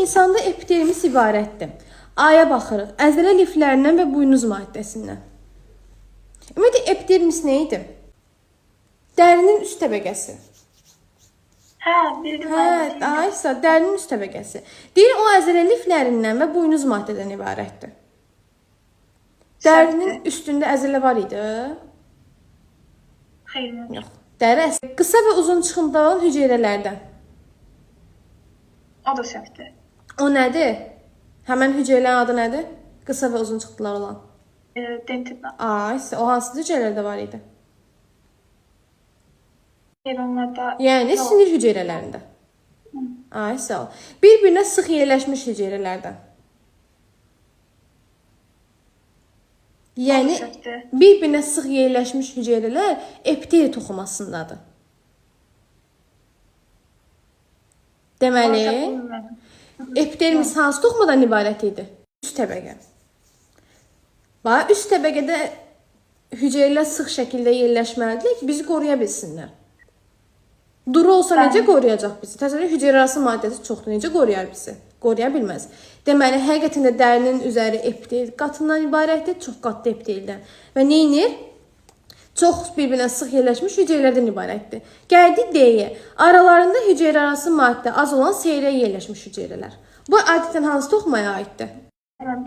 insanda epidermis ibarətdir. A-ya baxırıq. Əzələ liflərindən və buynuz maddəsindən. Ümumiyyətlə, epidermis nə idi? Dərinin üst təbəqəsi. Hə, bildim. Aysa, dərinin üst təbəqəsi. Deyir, o əzələ liflərindən və buynuz maddədən ibarətdir. Dərinin üstündə əzələ var idi? Xeyr, yox. Dəri qısa və uzun çıxımda olan hüceyrələrdən. O da səhvdir. O nədir? Həmən hüceyrələrin adı nədir? Qısa və uzun çıxımlar olan. Dendritlər. Aysa, o hansı hüceyrələrdə var idi? Heyvanlarda. Yəni sinir hüceyrələrində. Aysa, bir-birinə sıx yerləşmiş hüceyrələrdən. Yəni bir-birinə sıx yerləşmiş hüceyrələr epiteli toxumasındadır. Deməli, epidermis hansı toxumadan ibarət idi? Üst təbəqə. Bax, üst təbəqədə hüceyrələr sıx şəkildə yerləşməlidir ki, bizi qoruya bilsinlər. Duru olsa necə qoruyacaq bizi? Təsəvvür hüceyrə arası maddəsi çoxdur, necə qoruyar bizi? Qoruya bilməz. Deməli, həqiqətən də dərinin üzəri epitel qatından ibarətdir, çox qatlı epiteldən. Və nə edir? Çox bir-birinə sıx yerləşmiş hüceyrələrdən ibarətdir. Gəldik D-yə. Aralarında hüceyrə arası maddə az olan seyrək yerləşmiş hüceyrələr. Bu adətən hansı toxumaya aiddir?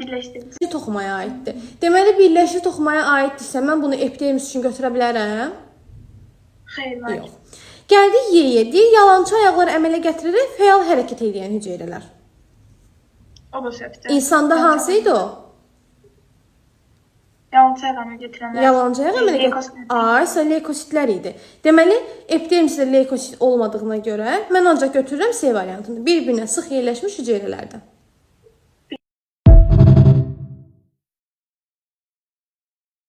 Birləşdirici toxumaya aiddir. Deməli, birləşdirici toxumaya aiddirsə, mən bunu epidermis üçün götürə bilərəm? Xeyr, yox. Gəldik Y-yə. Deyir, yalançı ayaqlar əmələ gətirərək fəal hərəkət edən hüceyrələr. O da səhvdir. İnsanda hansı idi o? Yalançı ayaqlarını gətirənlər. Yalançı ayaq əmələ gətirənlər. Aysa, leykositlər idi. Deməli, epidermisdə leykosit olmadığına görə mən ancaq götürürəm C variantını. Bir-birinə sıx yerləşmiş hüceyrələrdən.